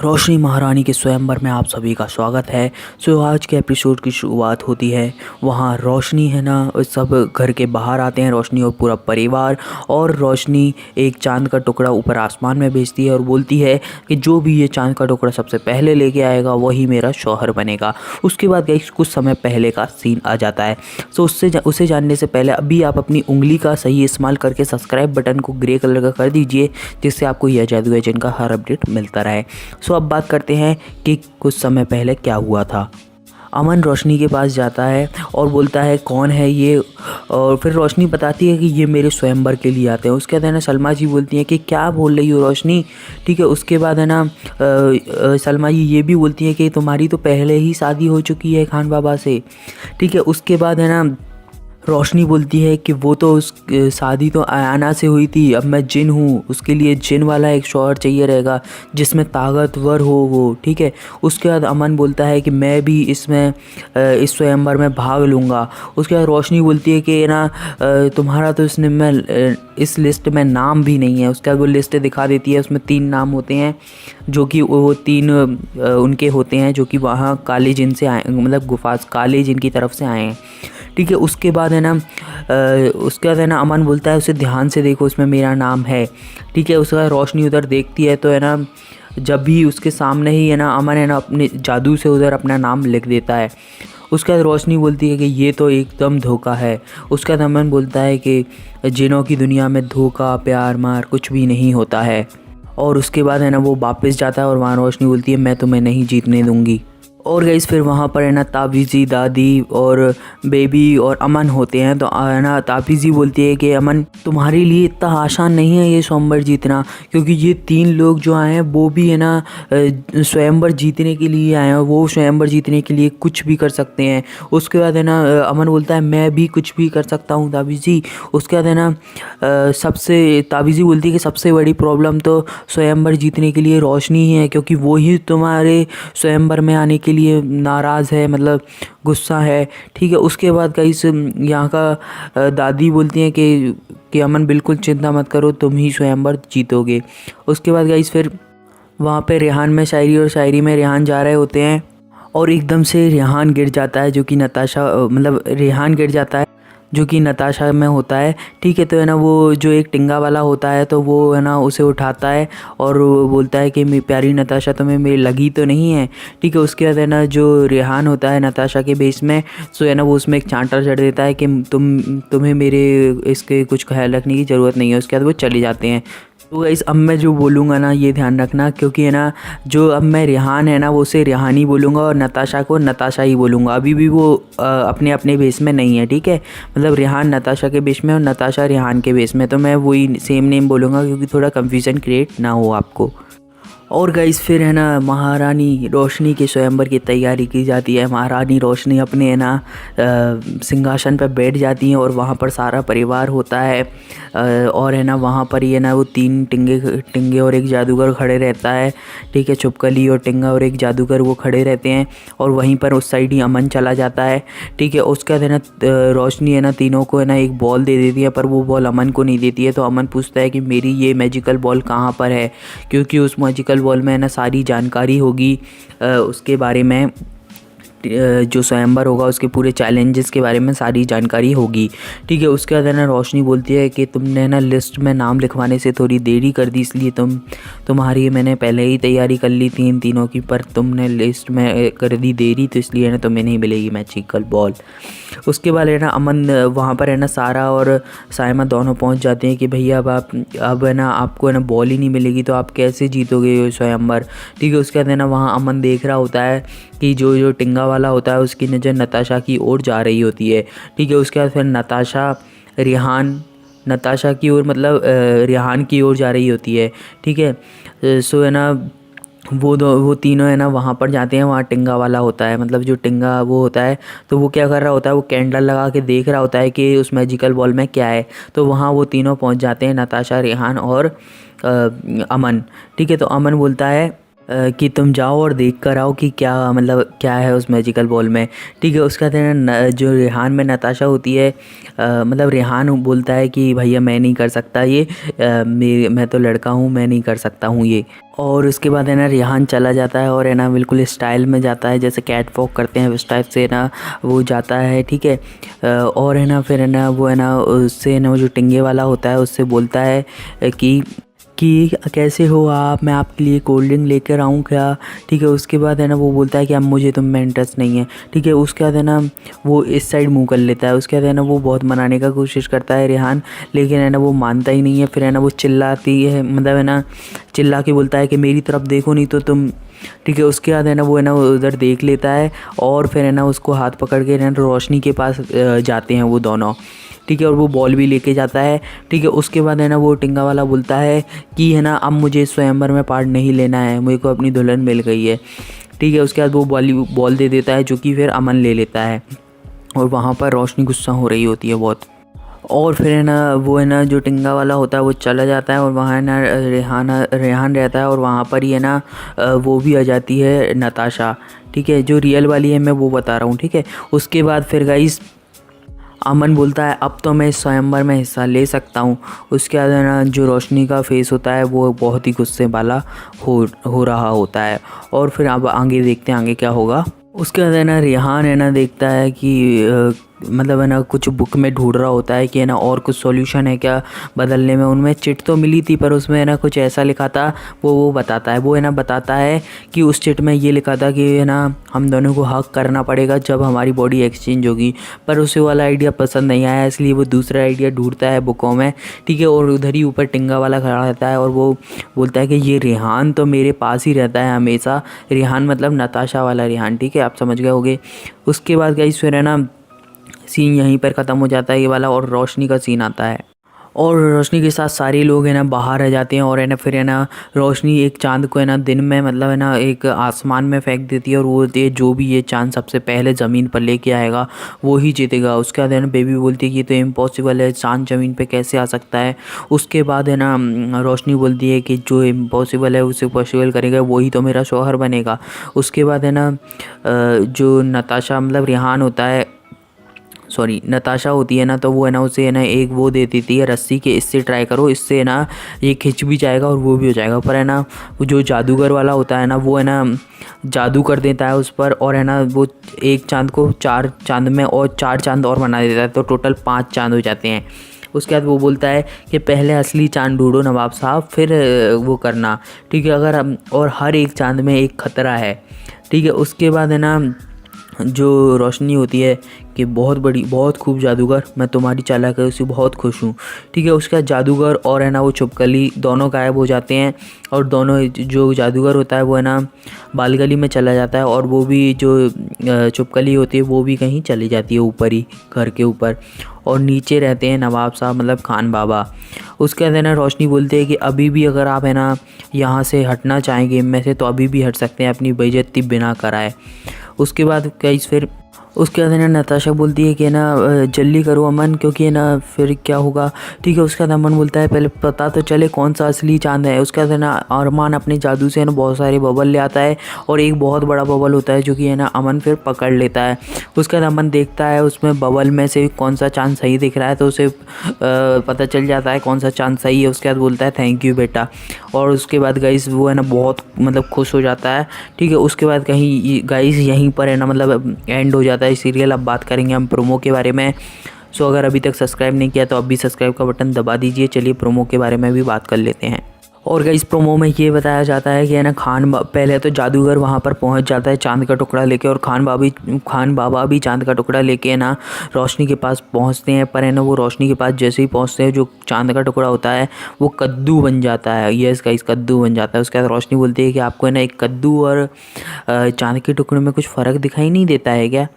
रोशनी महारानी के स्वयंवर में आप सभी का स्वागत है। आज के एपिसोड की शुरुआत होती है। वहाँ रोशनी है ना, सब घर के बाहर आते हैं, रोशनी और पूरा परिवार। और रोशनी एक चांद का टुकड़ा ऊपर आसमान में भेजती है और बोलती है कि जो भी ये चांद का टुकड़ा सबसे पहले लेके आएगा वही मेरा शौहर बनेगा। उसके बाद गाइस कुछ समय पहले का सीन आ जाता है। उसे जानने से पहले अभी आप अपनी उंगली का सही इस्तेमाल करके सब्सक्राइब बटन को ग्रे कलर का कर दीजिए, जिससे आपको यह जादू एजेंट का हर अपडेट मिलता रहे। अब बात करते हैं कि कुछ समय पहले क्या हुआ था। अमन रोशनी के पास जाता है और बोलता है कौन है ये, और फिर रोशनी बताती है कि ये मेरे स्वयंवर के लिए आते हैं। उसके बाद है ना सलमा जी बोलती हैं कि क्या बोल रही हो रोशनी, ठीक है। उसके बाद है ना सलमा जी ये भी बोलती हैं कि तुम्हारी तो पहले ही शादी हो चुकी है खान बाबा से, ठीक है। उसके बाद है ना रोशनी बोलती है कि वो तो उस शादी तो आयाना से हुई थी, अब मैं जिन हूँ, उसके लिए जिन वाला एक शौहर चाहिए रहेगा जिसमें ताकतवर हो वो, ठीक है। उसके बाद अमन बोलता है कि मैं भी इसमें इस स्वयंवर में भाग लूँगा। उसके बाद रोशनी बोलती है कि ना तुम्हारा तो इस लिस्ट में नाम भी नहीं है। उसके बाद वो लिस्ट दिखा देती है, उसमें 3 नाम होते हैं जो कि वो 3 उनके होते हैं जो कि वहाँ काले जिन से आए, मतलब गुफा काले जिन की तरफ से आए हैं, ठीक है। उसके बाद है ना अमन बोलता है उसे ध्यान से देखो, उसमें मेरा नाम है, ठीक है। उसके बाद रोशनी उधर देखती है तो है ना जब भी उसके सामने ही है ना अमन है ना अपने जादू से उधर अपना नाम लिख देता है। उसके बाद रोशनी बोलती है कि ये तो एकदम धोखा है। उसके बाद अमन बोलता है कि जिनों की दुनिया में धोखा प्यार मार कुछ भी नहीं होता है। और उसके बाद है ना वो वापस जाता है और वहाँ रोशनी बोलती है मैं तुम्हें नहीं जीतने दूँगी। और गाइस फिर वहाँ पर है ना ताबीज़ी दादी और बेबी और अमन होते हैं। तो है ना ताबीज़ी बोलती है कि अमन तुम्हारे लिए इतना आसान नहीं है ये स्वयंवर जीतना, क्योंकि ये 3 लोग जो आए हैं वो भी है ना स्वयंवर जीतने के लिए आए हैं, वो स्वयंवर जीतने के लिए कुछ भी कर सकते हैं। उसके बाद है ना अमन बोलता है मैं भी कुछ भी कर सकता हूँ ताबीज़ी। उसके बाद है ना ताबीज़ी बोलती है कि सबसे बड़ी प्रॉब्लम तो स्वयंवर जीतने के लिए रोशनी ही है, क्योंकि वो ही तुम्हारे स्वयंवर में आने के लिए नाराज़ है, मतलब गुस्सा है, ठीक है। उसके बाद गाइस यहाँ का दादी बोलती हैं कि अमन बिल्कुल चिंता मत करो, तुम ही स्वयंवर जीतोगे। उसके बाद गाइस फिर वहाँ पे रेहान में शायरी और शायरी में रेहान जा रहे होते हैं और एकदम से रेहान गिर जाता है, जो कि रेहान गिर जाता है जो कि नताशा में होता है, ठीक है। तो है ना वो जो एक टिंगा वाला होता है तो वो है ना उसे उठाता है और वो बोलता है कि मेरी प्यारी नताशा तुम्हें मेरी लगी तो नहीं है, ठीक है। उसके बाद है ना जो रेहान होता है नताशा के बेस में, तो है ना वो उसमें एक चांटा चढ़ देता है कि तुम्हें मेरे इसके कुछ ख्याल रखने की ज़रूरत नहीं है। उसके बाद वो चले जाते हैं। तो गाइस अब मैं जो बोलूँगा ना ये ध्यान रखना, क्योंकि है ना जो अब मैं रेहान है ना वो उसे रेहान ही बोलूँगा और नताशा को नताशा ही बोलूँगा। अभी भी वो अपने अपने बेस में नहीं है, ठीक है। मतलब रेहान नताशा के बेस में और नताशा रेहान के बेस में, तो मैं वही सेम नेम बोलूँगा क्योंकि थोड़ा कन्फ्यूज़न क्रिएट ना हो आपको। और गाइस फिर है ना महारानी रोशनी के स्वयंवर की तैयारी की जाती है। महारानी रोशनी अपने है ना सिंहासन पर बैठ जाती हैं और वहाँ पर सारा परिवार होता है। और है ना वहाँ पर ही है ना वो 3 टिंगे और एक जादूगर खड़े रहता है, ठीक है। छुपकली और टिंगा और एक जादूगर वो खड़े रहते हैं और वहीं पर उस साइड ही अमन चला जाता है, ठीक है। उसके बाद है ना रोशनी है ना तीनों को है ना एक बॉल दे देती है, पर वो बॉल अमन को नहीं देती है। तो अमन पूछता है कि मेरी ये मैजिकल बॉल कहाँ पर है, क्योंकि उस मैजिकल बॉल में है ना सारी जानकारी होगी उसके बारे में, जो स्वयंवर होगा उसके पूरे चैलेंजेस के बारे में सारी जानकारी होगी, ठीक है। उसके बाद है ना रोशनी बोलती है कि तुमने ना लिस्ट में नाम लिखवाने से थोड़ी देरी कर दी, इसलिए तुम्हारी मैंने पहले ही तैयारी कर ली थी इन तीनों की, पर तुमने लिस्ट में कर दी देरी, तो इसलिए ना तुम्हें नहीं मिलेगी मैजिकल बॉल। उसके बाद है ना अमन वहाँ पर है ना सारा और सायमा दोनों पहुँच जाते हैं कि भैया अब है ना आपको है ना बॉल ही नहीं मिलेगी तो आप कैसे जीतोगे स्वयंवर, ठीक है। उसके बाद है ना वहाँ अमन देख रहा होता है कि जो टिंगा वाला होता है उसकी नज़र नताशा की ओर जा रही होती है, ठीक है। उसके बाद फिर नताशा की ओर मतलब रेहान की ओर जा रही होती है, ठीक है। सो है ना वो तीनों है ना वहाँ पर जाते हैं। वहाँ टिंगा वाला होता है, मतलब जो टिंगा वो होता है, तो वो क्या कर रहा होता है, वो कैंडल लगा के देख रहा होता है कि उस मैजिकल बॉल में क्या है। तो वहाँ वो तीनों पहुँच जाते हैं, नताशा रेहान और अमन, ठीक है। तो अमन बोलता है कि तुम जाओ और देख कर आओ कि क्या है उस मैजिकल बॉल में, ठीक है। उसका जो रेहान में नताशा होती है, मतलब रेहान बोलता है कि भैया मैं नहीं कर सकता ये, मैं तो लड़का हूँ, मैं नहीं कर सकता हूँ ये। और उसके बाद है ना रेहान चला जाता है और है ना बिल्कुल स्टाइल में जाता है, जैसे कैट वॉक करते हैं उस टाइप से ना वो जाता है, ठीक है। और है ना फिर है ना वो है ना उससे ना वो जो टिंगे वाला होता है उससे बोलता है कि कैसे हो आप, मैं आपके लिए कोल्ड ड्रिंक लेकर आऊँ क्या, ठीक है। उसके बाद है ना वो बोलता है कि अब मुझे तुम में इंटरेस्ट नहीं है, ठीक है। उसके बाद है ना वो इस साइड मुँह कर लेता है। उसके बाद है ना वो बहुत मनाने का कोशिश करता है रेहान, लेकिन है ना वो मानता ही नहीं है। फिर है ना वो चिल्लाती है, मतलब है ना चिल्ला के बोलता है कि मेरी तरफ देखो नहीं तो तुम, ठीक है। उसके बाद है ना वो है ना उधर देख लेता है और फिर है ना उसको हाथ पकड़ के है ना रोशनी के पास जाते हैं वो दोनों, ठीक है। और वो बॉल भी लेके जाता है, ठीक है। उसके बाद है ना वो टिंगा वाला बोलता है कि है ना अब मुझे स्वयंवर में पार्ट नहीं लेना है, मुझे को अपनी दुल्हन मिल गई है, ठीक है। उसके बाद वो बॉल दे देता है जो कि फिर अमन ले लेता है और वहाँ पर रोशनी गुस्सा हो रही होती है बहुत। और फिर है ना वो है ना जो टिंगा वाला होता है वो चला जाता है और वहाँ है ना रेहान रहता है और वहाँ पर ही है ना वो भी आ जाती है नताशा, ठीक है। जो रियल वाली है मैं वो बता रहा हूँ, ठीक है। उसके बाद फिर गाइस अमन बोलता है अब तो मैं इस स्वयंवर में हिस्सा ले सकता हूँ। उसके बाद है ना जो रोशनी का फेस होता है वो बहुत ही गुस्से वाला हो रहा होता है। और फिर अब आगे देखते हैं आगे क्या होगा। उसके बाद है ना रेहान है ना देखता है कि मतलब है ना कुछ बुक में ढूंढ रहा होता है कि है ना और कुछ सॉल्यूशन है क्या बदलने में। उनमें चिट तो मिली थी पर उसमें है ना कुछ ऐसा लिखा था, वो बताता है। वो है ना बताता है कि उस चिट में ये लिखा था कि है ना हम दोनों को हक करना पड़ेगा जब हमारी बॉडी एक्सचेंज होगी। पर उसे वाला आइडिया पसंद नहीं आया, इसलिए वो दूसरा आइडिया ढूंढता है बुकों में, ठीक है। और उधर ही ऊपर टिंगा वाला खड़ा रहता है और वो बोलता है कि ये रेहान तो मेरे पास ही रहता है हमेशा। रेहान मतलब नताशा वाला रेहान, ठीक है, आप समझ गए होगे। उसके बाद गाइस फिर है ना सीन यहीं पर ख़त्म हो जाता है ये वाला और रोशनी का सीन आता है। और रोशनी के साथ सारे लोग है ना बाहर रह जाते हैं और है ना फिर है ना रोशनी एक चांद को है ना दिन में मतलब है ना एक आसमान में फेंक देती है और वो जो भी ये चांद सबसे पहले ज़मीन पर लेके आएगा वो ही जीतेगा। उसके बाद है ना बेबी बोलती है कि ये तो इम्पॉसिबल है, चांद ज़मीन पे कैसे आ सकता है। उसके बाद है ना रोशनी बोलती है कि जो इम्पॉसिबल है उसे पॉसिबल करेगा वही तो मेरा शौहर बनेगा। उसके बाद है ना जो नताशा मतलब रेहान होता है, सॉरी नताशा होती है ना, तो वो है ना उसे है ना एक वो दे देती है रस्सी के, इससे ट्राई करो, इससे है ना ये खिंच भी जाएगा और वो भी हो जाएगा। पर है ना वो जो जादूगर वाला होता है ना वो है ना जादू कर देता है उस पर और है ना वो एक चांद को 4 चांद में और 4 चांद और बना देता है, तो टोटल 5 चांद हो जाते हैं। उसके बाद वो बोलता है कि पहले असली चांद ढूंढो नवाब साहब, फिर वो करना, ठीक है। अगर और हर एक चांद में एक खतरा है, ठीक है। उसके बाद है ना जो रोशनी होती है कि बहुत बड़ी बहुत खूब जादूगर, मैं तुम्हारी चालाकी से बहुत खुश हूँ, ठीक है। उसका जादूगर और है ना वो छुपकली दोनों गायब हो जाते हैं और दोनों जो जादूगर होता है वो है ना बालगली में चला जाता है और वो भी जो छुपकली होती है वो भी कहीं चली जाती है ऊपर ही घर के ऊपर, और नीचे रहते हैं नवाब साहब मतलब खान बाबा। उसके बाद है ना रोशनी बोलते हैं कि अभी भी अगर आप है ना यहाँ से हटना चाहें गेम में से तो अभी भी हट सकते हैं अपनी बेइज्जती बिना कराए। उसके बाद उसके बाद है ना नताशा बोलती है कि है ना जल्दी करो अमन, क्योंकि है ना फिर क्या होगा, ठीक है। उसके बाद अमन बोलता है पहले पता तो चले कौन सा असली चांद है। उसके बाद है ना अरमान अपने जादू से है ना बहुत सारे बबल ले आता है और एक बहुत बड़ा बबल होता है जो कि है ना अमन फिर पकड़ लेता है। उसके बाद अमन देखता है उसमें बबल में से कौन सा चांद सही दिख रहा है, तो उसे पता चल जाता है कौन सा चांद सही है। उसके बाद बोलता है थैंक यू बेटा, और उसके बाद गाइस वो है ना बहुत मतलब खुश हो जाता है, ठीक है। उसके बाद कहीं गाइस यहीं पर है ना मतलब एंड हो जाता है सीरियल। अब बात करेंगे हम प्रोमो के बारे में। सो अगर अभी तक सब्सक्राइब नहीं किया तो अभी सब्सक्राइब का बटन दबा दीजिए। चलिए प्रोमो के बारे में भी बात कर लेते हैं। और गाइस प्रोमो में ये बताया जाता है कि है ना पहले तो जादूगर वहाँ पर पहुँच जाता है चांद का टुकड़ा लेके, और खान बाबा भी चांद का टुकड़ा लेके है ना रोशनी के पास पहुँचते हैं। पर है ना वो रोशनी के पास जैसे ही पहुँचते हैं जो चांद का टुकड़ा होता है वो कद्दू बन जाता है। यस गाइस कद्दू बन जाता है। उसके बाद रोशनी बोलती है कि आपको है ना एक कद्दू और चांद के टुकड़े में कुछ फ़र्क दिखाई नहीं देता है क्या,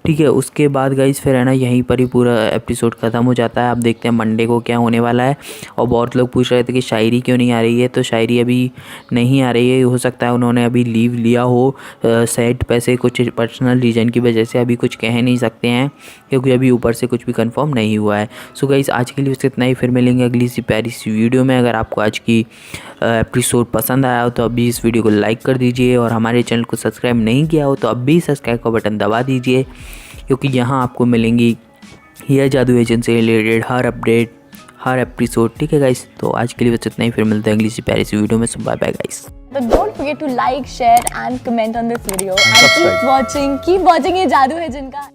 ठीक है। उसके बाद गाइस फिर है ना यहीं पर ही पूरा एपिसोड ख़त्म हो जाता है। अब देखते हैं मंडे को क्या होने वाला है। और बहुत लोग पूछ रहे थे कि शायरी क्यों नहीं आ रही है, तो शायरी अभी नहीं आ रही है। हो सकता है उन्होंने अभी लीव लिया हो सेट पैसे कुछ पर्सनल रीज़न की वजह से, अभी कुछ कह नहीं सकते हैं क्योंकि अभी ऊपर से कुछ भी कंफर्म नहीं हुआ है। सो गाइस आज के लिए बस इतना ही, फिर मिलेंगे अगली सी प्यारी सी वीडियो में। अगर आपको आज की एपिसोड पसंद आया हो तो अभी इस वीडियो को लाइक कर दीजिए, और हमारे चैनल को सब्सक्राइब नहीं किया हो तो अभी सब्सक्राइब का बटन दबा दीजिए, क्योंकि यहाँ आपको मिलेंगी यह जादू एजेंसी से रिलेटेड हर अपडेट, हर एपिसोड, ठीक है गाइस। तो आज के लिए बस इतना ही, फिर मिलते हैं अगली सी प्यारी सी वीडियो में। Bye bye guys. But don't forget to like, share and comment on this video and keep watching ये जादू है जिनका।